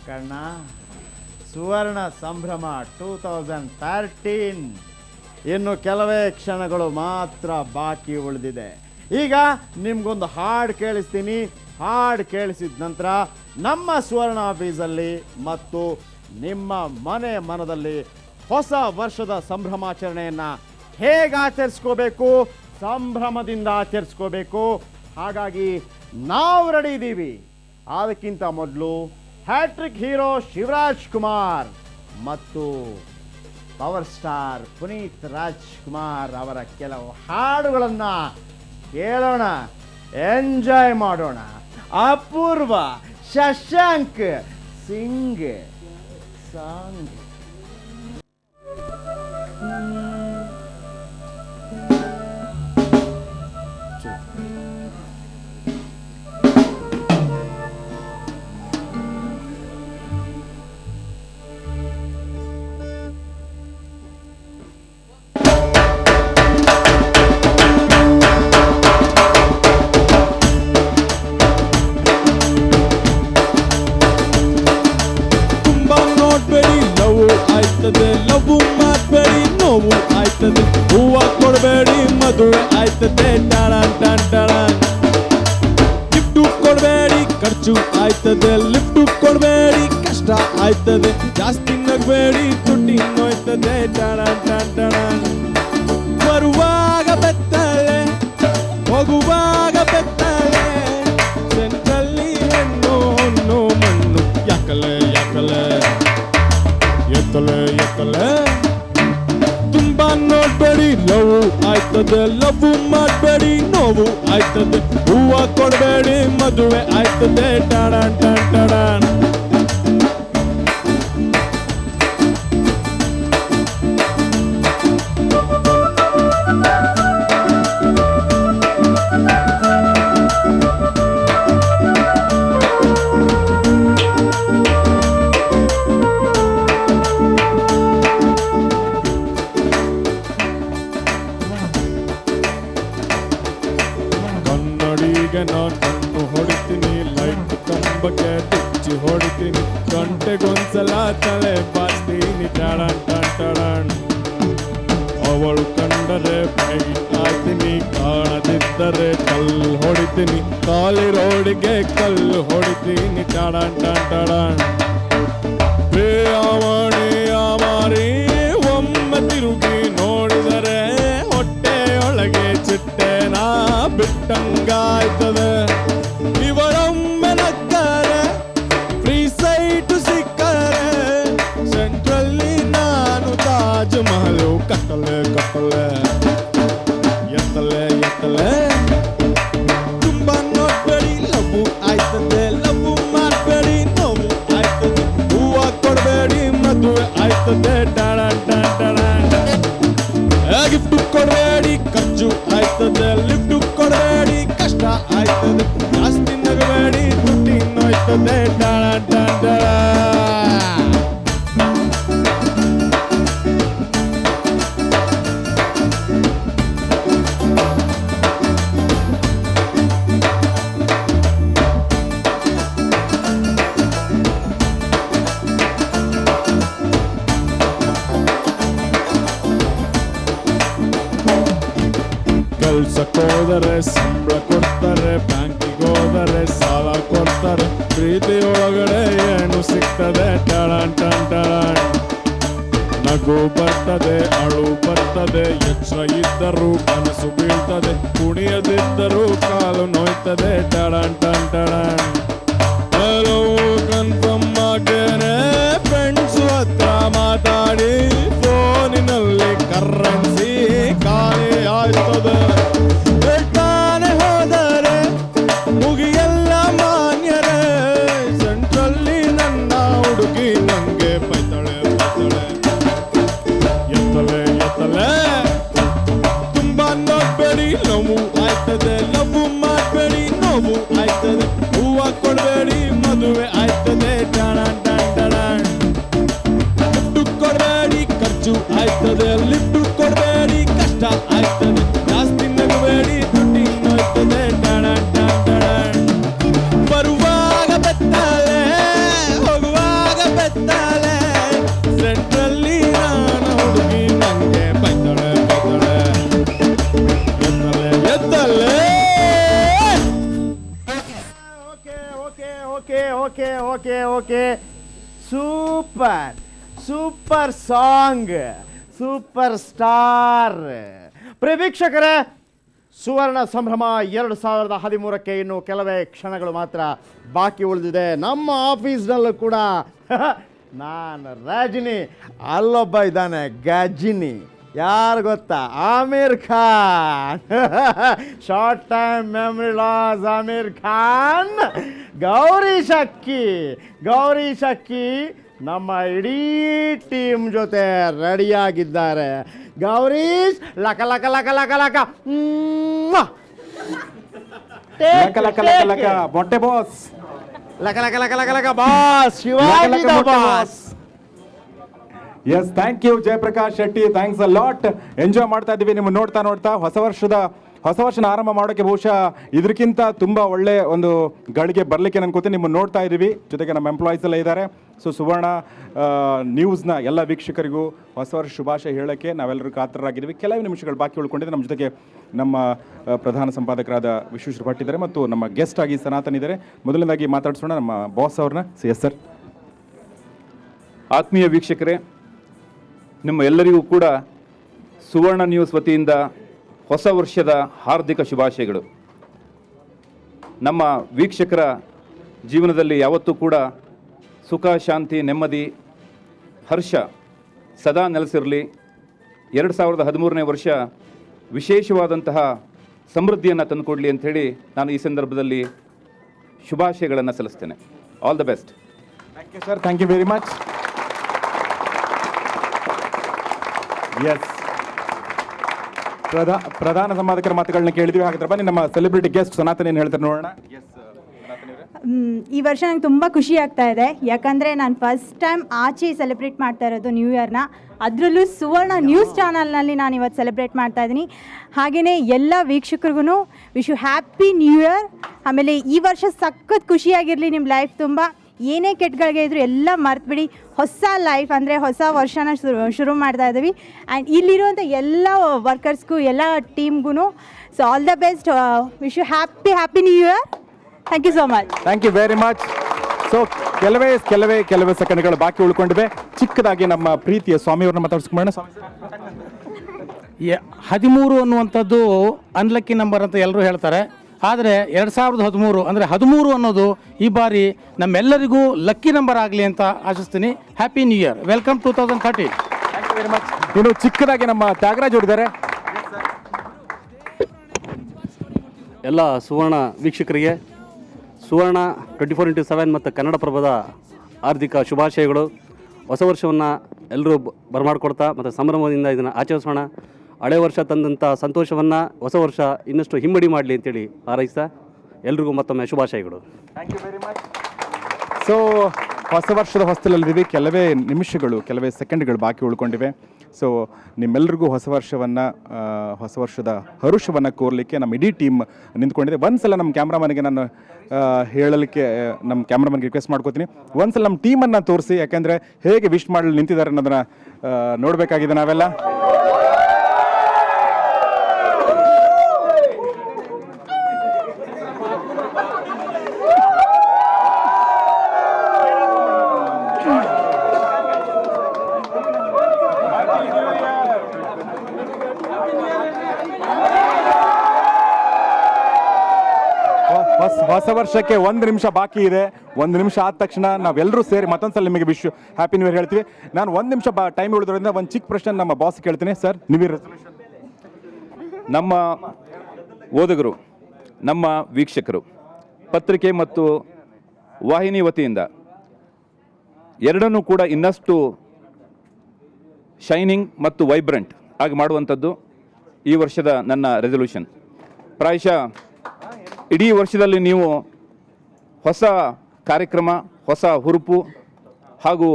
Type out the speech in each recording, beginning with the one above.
ಕಣ್ಣ, ಸುವರ್ಣ ಸಂಭ್ರಮ 2013 ಇನ್ನು ಕೆಲವೇ ಕ್ಷಣಗಳು ಮಾತ್ರ ಬಾಕಿ ಉಳಿದಿದೆ. ಈಗ ನಿಮ್ಗೊಂದು ಹಾಡು ಕೇಳಿಸ್ತೀನಿ. ಹಾಡು ಕೇಳಿಸಿದ ನಂತರ ನಮ್ಮ ಸುವರ್ಣ ಆಫೀಸಲ್ಲಿ ಮತ್ತು ನಿಮ್ಮ ಮನದಲ್ಲಿ ಹೊಸ ವರ್ಷದ ಸಂಭ್ರಮಾಚರಣೆಯನ್ನು ಹೇಗೆ ಆಚರಿಸ್ಕೋಬೇಕು, ಸಂಭ್ರಮದಿಂದ ಆಚರಿಸ್ಕೋಬೇಕು. ಹಾಗಾಗಿ ನಾವು ರೆಡಿ ಇದ್ದೀವಿ. ಅದಕ್ಕಿಂತ ಮೊದಲು ಹ್ಯಾಟ್ರಿಕ್ ಹೀರೋ ಶಿವರಾಜ್ ಕುಮಾರ್ ಮತ್ತು ಪವರ್ ಸ್ಟಾರ್ ಪುನೀತ್ ರಾಜ್ಕುಮಾರ್ ಅವರ ಕೆಲವು ಹಾಡುಗಳನ್ನು ಕೇಳೋಣ, ಎಂಜಾಯ್ ಮಾಡೋಣ. ಅಪೂರ್ವ ಶಶಾಂಕ್ ಸಿಂಗ್ ಸಾಂಗ್. ಲವ್ ಮಾಡಬೇಡಿ, ನೋವು ಆಯ್ತದೆ. ಹೂವ ಕೊಡಬೇಡಿ, ಮದುವೆ ಆಯ್ತದೆ. ಲಿಫ್ಟ್ ಕೊಡಬೇಡಿ, ಖರ್ಚು ಆಯ್ತದೆ. ಲಿಫ್ಟ್ ಕೊಡಬೇಡಿ, ಕಷ್ಟ ಆಯ್ತದೆ. ಜಾಸ್ತಿ ನಗಬೇಡಿ, ದುಡ್ಡಿ ನೋಯ್ತದೆ. ಬರುವಾಗ ಬೆತ್ತಲೆ, ಹೋಗುವಾಗ ಬೆತ್ತಲೆ. ಸೆಂಟ್ರಲ್ಲಿ ಹೆಣ್ಣು ಹೊನ್ನು ಮಣ್ಣು. ಯಾಕಲೆ ಯಾಕಲೆ ಎತ್ತಲೆ ತುಂಬಾ ನೋಡ್ಬೇಡಿ, ಲವ್ ಆಯ್ತದೆ. ಲವ್ ಮಾಡಬೇಡಿ, ನೋವು ಆಯ್ತದೆ. ಹೂವ ಕೊಡಬೇಡಿ, ಮದುವೆ ಆಯ್ತದೆ. ಟಾಡಾನ್ ನಾನು ಕಣ್ಣು ಹೊಡಿತೀನಿ, ಲೈಟ್ ಕಂಬಕ್ಕೆ ಟಿಚ್ಚಿ ಹೊಡಿತೀನಿ. ಗಂಟೆಗೊಂದ್ಸಲ ತಲೆ ಬಾಚ್ತೀನಿ. ಟಾಡಾನ್ ಅವಳು ಕಂಡರೆ ಫೈಟ್ ಆಯ್ತೀನಿ, ಕಾಣದಿದ್ದರೆ ಕಲ್ಲು ಹೊಡಿತೀನಿ. ಖಾಲಿ ರೋಡಿಗೆ ಕಲ್ಲು ಹೊಡಿತೀನಿ. ಟಾಡಾನ್ ಮಾರಿ ಒಮ್ಮೆ ತಿರುಗಿ ನೋಡಿದರೆ ಹೊಟ್ಟೆಯೊಳಗೆ ಚಿಟ್ಟೆನ ಬಿಟ್ಟಂಗಾಯ್ತದೆ. ಇವಳೊಮ್ಮೆ ನಕ್ಕರೆ ಫ್ರೀ ಸೈಟು ಸಿಕ್ಕರೆ. ಸೆಂಟ್ರಲ್ಲಿ ನಾನು ತಾಜ್ ಮಹಲು ಕಟ್ಟಲೆ ಎತ್ತಲೆ ತುಂಬಾ ನೋಡ್ಬೇಡಿ, ಲವ್ ಆಯ್ತದೆ. ಲವ್ ಮಾಡಬೇಡಿ, ನೋವು ಆಯ್ತದೆ. ಹೂವ ಕೊಡಬೇಡಿ, ಮದುವೆ ಆಯ್ತದೆ. ಗಿಫ್ಟ್ ಕೊಡಬೇಡಿ, ಖರ್ಚು ಆಯ್ತದೆ. ಲಿಫ್ಟ್ ಕೊಡಬೇಡಿ, ಕಷ್ಟ ಆಯ್ತದೆ. ಜಾಸ್ತಿ ನಗಬೇಡಿ, ದುಡ್ಡಿ ನೋಯ್ತದೆ. ಕೆಲ್ಸಕ್ಕೋದರೆ ಸಂಬಳ ಕೊಡ್ತಾರೆ, ಬ್ಯಾಂಕಿಗೆ ಹೋದರೆ ಸಾಲ ಕೊಡ್ತಾರೆ. ಪ್ರೀತಿಯೊಳಗಡೆ ಏನು ಸಿಗ್ತದೆ. ಟಾಡಾನ್ ನಗು ಬರ್ತದೆ, ಅಳು ಬರ್ತದೆ. ಎಚ್ಚರ ಇದ್ದರೂ ಕನಸು ಬೀಳ್ತದೆ. ಕುಣಿಯದಿದ್ದರೂ ಕಾಲು ನೋಯ್ತದೆ. ಟಾಡಾನ್ ಹಲೋ ಕನ್ಫರ್ಮ್ ಆಗೇನೆ ಫ್ರೆಂಡ್ಸು ಹತ್ರ ಮಾತಾಡಿ. ಫೋನಿನಲ್ಲಿ ಕರೆನ್ಸಿ ಖಾಲಿ ಆಯ್ತದೆ. ಹೇಳ್ತಾನೆ ಹೋದರೆ ಮುಗಿಯೆಲ್ಲ ಮಾನ್ಯರೇ. ಸೆಂಟ್ರಲ್ಲಿ ನನ್ನ ಹುಡುಗಿ ನಂಗೆ ಬೈತಾಳೆ. ಎತ್ತಲೆ ತುಂಬಾ ನೋಡ್ಬೇಡಿ, ನೋವು ಆಯ್ತದೆ. ಲವ್ ಮಾಡಬೇಡಿ, ನೋವು ಆಯ್ತದೆ. ಹೂವ ಕೊಡಬೇಡಿ, ಮದುವೆ ಆಯ್ತದೆ. ಲಿಫ್ಟ್ ಕೊಡಬೇಡಿ, ಖರ್ಚು ಆಯ್ತದೆ. ಲಿಫ್ಟ್ ಕೊಡಬೇಡಿ, ಕಷ್ಟ ಆಯ್ತದೆ. ಜಾಸ್ತಿ ನಗಬೇಡಿ, ದುಡ್ಡಿ ನೋಯ್ತದೆ. ಬರುವಾಗ ಬೆತ್ತಲೆ, ಹೋಗುವಾಗ okay okay okay super song, super star. ಪ್ರೇಕ್ಷಕರೇ, ಸುವರ್ಣ ಸಂಭ್ರಮ 2013ಕ್ಕೆ ಇನ್ನು ಕೆಲವೇ ಕ್ಷಣಗಳು ಮಾತ್ರ ಬಾಕಿ ಉಳಿದಿದೆ. ನಮ್ಮ ಆಫೀಸ್ನಲ್ಲೂ ಕೂಡ ನಾನು ರಜನಿ, ಅಲ್ಲೊಬ್ಬ ಇದ್ದಾನೆ ಗಜಿನಿ. ಯಾರು ಗೊತ್ತಾ? Aamir Khan. Short time memory loss Aamir Khan. Gauri ಶಕ್ಕಿ ನಮ್ಮ ಇಡೀ ಟೀಮ್ ಜೊತೆ ರೆಡಿಯಾಗಿದ್ದಾರೆ. ಗೌರೀಶ್ ಲಕ ಲಕ ಲಕ ಲಕ ಲಕ ಮೊಟ್ಟೆ ಬಾಸ್, ಲಕ ಲಕ ಲಕ ಲಕ ಲಕ boss, Shivaji the boss. Yes, thank you Jayaprakash Shetty, thanks a lot. Enjoy ಮಾಡ್ತಾ ಇದ್ದೀವಿ ನಿಮ್ಮ ನೋಡ್ತಾ ಹೊಸ ವರ್ಷನ ಆರಂಭ ಮಾಡೋಕ್ಕೆ ಬಹುಶಃ ಇದಕ್ಕಿಂತ ತುಂಬ ಒಳ್ಳೆ ಒಂದು ಗಳಿಗೆ ಬರಲಿಕ್ಕೆ ಅನ್ಕೋತೀನಿ. ನಿಮ್ಮನ್ನು ನೋಡ್ತಾ ಇದ್ದೀವಿ, ಜೊತೆಗೆ ನಮ್ಮ ಎಂಪ್ಲಾಯೀಸ್ ಎಲ್ಲ ಇದ್ದಾರೆ. ಸೊ ಸುವರ್ಣ ನ್ಯೂಸ್ನ ಎಲ್ಲ ವೀಕ್ಷಕರಿಗೂ ಹೊಸ ವರ್ಷ ಶುಭಾಶಯ ಹೇಳೋಕ್ಕೆ ನಾವೆಲ್ಲರೂ ಕಾತರರಾಗಿದ್ದೀವಿ. ಕೆಲವು ನಿಮಿಷಗಳು ಬಾಕಿ ಉಳ್ಕೊಂಡಿದೆ. ನಮ್ಮ ಜೊತೆಗೆ ನಮ್ಮ ಪ್ರಧಾನ ಸಂಪಾದಕರಾದ ವಿಶ್ವೇಶ್ವರ ಭಟ್ ಇದ್ದಾರೆ ಮತ್ತು ನಮ್ಮ ಗೆಸ್ಟ್ ಆಗಿ ಸನಾತನ್ ಇದ್ದಾರೆ. ಮೊದಲನೇದಾಗಿ ಮಾತಾಡ್ಸೋಣ ನಮ್ಮ ಬಾಸ್ ಅವ್ರನ್ನ. Yes sir. ಆತ್ಮೀಯ ವೀಕ್ಷಕರೇ, ನಿಮ್ಮ ಎಲ್ಲರಿಗೂ ಕೂಡ ಸುವರ್ಣ ನ್ಯೂಸ್ ವತಿಯಿಂದ ಹೊಸ ವರ್ಷದ ಹಾರ್ದಿಕ ಶುಭಾಶಯಗಳು. ನಮ್ಮ ವೀಕ್ಷಕರ ಜೀವನದಲ್ಲಿ ಯಾವತ್ತೂ ಕೂಡ ಸುಖ, ಶಾಂತಿ, ನೆಮ್ಮದಿ, ಹರ್ಷ ಸದಾ ನೆಲೆಸಿರಲಿ. 2013ನೇ ವರ್ಷ ವಿಶೇಷವಾದಂತಹ ಸಮೃದ್ಧಿಯನ್ನು ತಂದುಕೊಡಲಿ ಅಂಥೇಳಿ ನಾನು ಈ ಸಂದರ್ಭದಲ್ಲಿ ಶುಭಾಶಯಗಳನ್ನು ಸಲ್ಲಿಸ್ತೇನೆ. All the best. Thank you sir, thank you very much. Yes, ಪ್ರಧಾನ ಸಂಪಾದಕರ ಮಾತುಗಳನ್ನ ಕೇಳಿದ್ವಿ. ಹಾಗಾದ್ರೆ ಬನ್ನಿ ನಮ್ಮ ಸೆಲೆಬ್ರಿಟಿ ಗೆಸ್ಟ್ ಸನಾತನ್ ಏನು ಹೇಳ್ತಾರೆ ನೋಡೋಣ. ಈ ವರ್ಷ ನಂಗೆ ತುಂಬ ಖುಷಿ ಆಗ್ತಾ ಇದೆ, ಯಾಕಂದರೆ ನಾನು ಫಸ್ಟ್ ಟೈಮ್ ಆಚೆ ಸೆಲೆಬ್ರೇಟ್ ಮಾಡ್ತಾ ಇರೋದು ನ್ಯೂ ಇಯರ್ನ. ಅದರಲ್ಲೂ ಸುವರ್ಣ ನ್ಯೂಸ್ ಚಾನಲ್ನಲ್ಲಿ ನಾನು ಇವತ್ತು ಸೆಲೆಬ್ರೇಟ್ ಮಾಡ್ತಾ ಇದ್ದೀನಿ. ಹಾಗೆಯೇ ಎಲ್ಲ ವೀಕ್ಷಕರಿಗೂ wish you happy new year. ಆಮೇಲೆ ಈ ವರ್ಷ ಸಖತ್ ಖುಷಿಯಾಗಿರಲಿ ನಿಮ್ಮ ಲೈಫ್. ತುಂಬ ಏನೇ ಕೆಟ್ಟಗಳಿಗೆ ಇದ್ದರೂ ಎಲ್ಲ ಮರೆತುಬಿಡಿ, ಹೊಸ ಲೈಫ್ ಅಂದರೆ ಹೊಸ ವರ್ಷನ ಶುರು ಮಾಡ್ತಾ ಇದ್ದೀವಿ. ಆ್ಯಂಡ್ ಇಲ್ಲಿರುವಂಥ ಎಲ್ಲ ವರ್ಕರ್ಸ್ಗೂ ಎಲ್ಲ ಟೀಮ್ಗೂ so all the best. Wish you happy new year. Thank you so much. Thank you very much. So ಕೆಲವೇ ಸೆಕೆಂಡ್ಗಳು ಬಾಕಿ ಉಳ್ಕೊಂಡಿವೆ. ಚಿಕ್ಕದಾಗಿ ನಮ್ಮ ಪ್ರೀತಿಯ ಸ್ವಾಮಿಯವ್ರನ್ನ ಮಾತಾಡ್ಸ್ಕೊಂಬೋಣ. 13 ಅನ್ನುವಂಥದ್ದು ಅನ್ಲಕ್ಕಿ ನಂಬರ್ ಅಂತ ಎಲ್ಲರೂ ಹೇಳ್ತಾರೆ. ಆದರೆ 2013 ಅಂದರೆ 13 ಅನ್ನೋದು ಈ ಬಾರಿ ನಮ್ಮೆಲ್ಲರಿಗೂ ಲಕ್ಕಿ ನಂಬರ್ ಆಗಲಿ ಅಂತ ಆಶಿಸ್ತೀನಿ. Happy new year. Welcome 2013. Thank you very much. ಇನ್ನು ಚಿಕ್ಕದಾಗಿ ನಮ್ಮ ತ್ಯಾಗರಾಜ್ ಅವರಿದ್ದಾರೆ. ಎಲ್ಲ ಸುವರ್ಣ ವೀಕ್ಷಕರಿಗೆ ಸುವರ್ಣ 24x7 ಮತ್ತು ಕನ್ನಡಪ್ರಭದ ಹಾರ್ದಿಕ ಶುಭಾಶಯಗಳು. ಹೊಸ ವರ್ಷವನ್ನು ಎಲ್ಲರೂ ಬರಮಾಡ್ಕೊಡ್ತಾ ಮತ್ತು ಸಂಭ್ರಮದಿಂದ ಇದನ್ನು ಆಚರಿಸೋಣ. ಹಳೆ ವರ್ಷ ತಂದಂಥ ಸಂತೋಷವನ್ನು ಹೊಸ ವರ್ಷ ಇನ್ನಷ್ಟು ಹಿಮ್ಮಡಿ ಮಾಡಲಿ ಅಂತೇಳಿ ಹಾರೈಸ್ತಾ ಎಲ್ರಿಗೂ ಮತ್ತೊಮ್ಮೆ ಶುಭಾಶಯಗಳು. Thank you very much. So ಹೊಸ ವರ್ಷದ ಹೊಸ್ತಲಲ್ಲಿದ್ದೀವಿ. ಕೆಲವೇ ಸೆಕೆಂಡ್ಗಳು ಬಾಕಿ ಉಳ್ಕೊಂಡಿವೆ. ಸೊ ನಿಮ್ಮೆಲ್ಲರಿಗೂ ಹೊಸ ವರ್ಷದ ಹರುಷವನ್ನು ಕೋರಲಿಕ್ಕೆ ನಮ್ಮ ಇಡೀ ಟೀಮ್ ನಿಂತ್ಕೊಂಡಿದೆ. ಒಂದ್ಸಲ ನಮ್ಮ ಕ್ಯಾಮ್ರಾಮನ್ಗೆ ನಾನು ಹೇಳಲಿಕ್ಕೆ ನಮ್ಮ ಕ್ಯಾಮ್ರಾಮನ್ಗೆ ರಿಕ್ವೆಸ್ಟ್ ಮಾಡ್ಕೋತೀನಿ, ಒಂದ್ಸಲ ನಮ್ಮ ಟೀಮನ್ನು ತೋರಿಸಿ. ಯಾಕೆಂದರೆ ಹೇಗೆ ವಿಶ್ ಮಾಡಲು ನಿಂತಿದ್ದಾರೆ ಅನ್ನೋದನ್ನು ನೋಡಬೇಕಾಗಿದೆ ನಾವೆಲ್ಲ. ಹೊಸ ವರ್ಷಕ್ಕೆ 1 ನಿಮಿಷ ಬಾಕಿ ಇದೆ. 1 ನಿಮಿಷ ಆದ ತಕ್ಷಣ ನಾವೆಲ್ಲರೂ ಸೇರಿ ಮತ್ತೊಂದ್ಸಲ ನಿಮಗೆ ವಿಶ್ ಹ್ಯಾಪಿ ನ್ಯೂ ಇಯರ್ ಹೇಳ್ತೀವಿ. ನಾನು 1 ನಿಮಿಷ ಟೈಮ್ ಉಳಿದ್ರಿಂದ ಒಂದು ಚಿಕ್ಕ ಪ್ರಶ್ನೆ ನಮ್ಮ ಬಾಸ್ ಕೇಳ್ತೀನಿ. Sir, new year resolution. ನಮ್ಮ ಓದುಗರು, ನಮ್ಮ ವೀಕ್ಷಕರು, ಪತ್ರಿಕೆ ಮತ್ತು ವಾಹಿನಿ ವತಿಯಿಂದ ಎರಡನ್ನೂ ಕೂಡ ಇನ್ನಷ್ಟು ಶೈನಿಂಗ್ ಮತ್ತು ವೈಬ್ರೆಂಟ್ ಆಗಿ ಮಾಡುವಂಥದ್ದು ಈ ವರ್ಷದ ನನ್ನ ರೆಸಲ್ಯೂಷನ್. ಪ್ರಾಯಶಃ ಇಡೀ ವರ್ಷದಲ್ಲಿ ನೀವು ಹೊಸ ಕಾರ್ಯಕ್ರಮ, ಹೊಸ ಹುರುಪು ಹಾಗೂ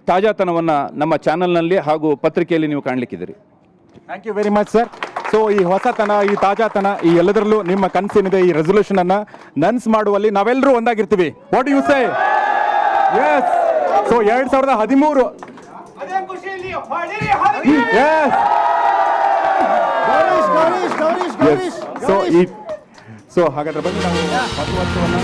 ತಾಜಾತನವನ್ನು ನಮ್ಮ ಚಾನಲ್ನಲ್ಲಿ ಹಾಗೂ ಪತ್ರಿಕೆಯಲ್ಲಿ ನೀವು ಕಾಣಲಿಕ್ಕಿದ್ದೀರಿ. Thank you very much sir. So ಈ ಹೊಸತನ, ಈ ತಾಜಾತನ, ಈ ಎಲ್ಲದರಲ್ಲೂ ನಿಮ್ಮ ಕನಸೇನಿದೆ, ಈ ರೆಸಲ್ಯೂಷನನ್ನು ನನ್ಸ್ ಮಾಡುವಲ್ಲಿ ನಾವೆಲ್ಲರೂ ಒಂದಾಗಿರ್ತೀವಿ. What you say? Yes. So 2013 so ಹಾಗಾದ್ರೆ ಬನ್ನಿ ನಾವು ಹೊಸ ವರ್ಷವನ್ನು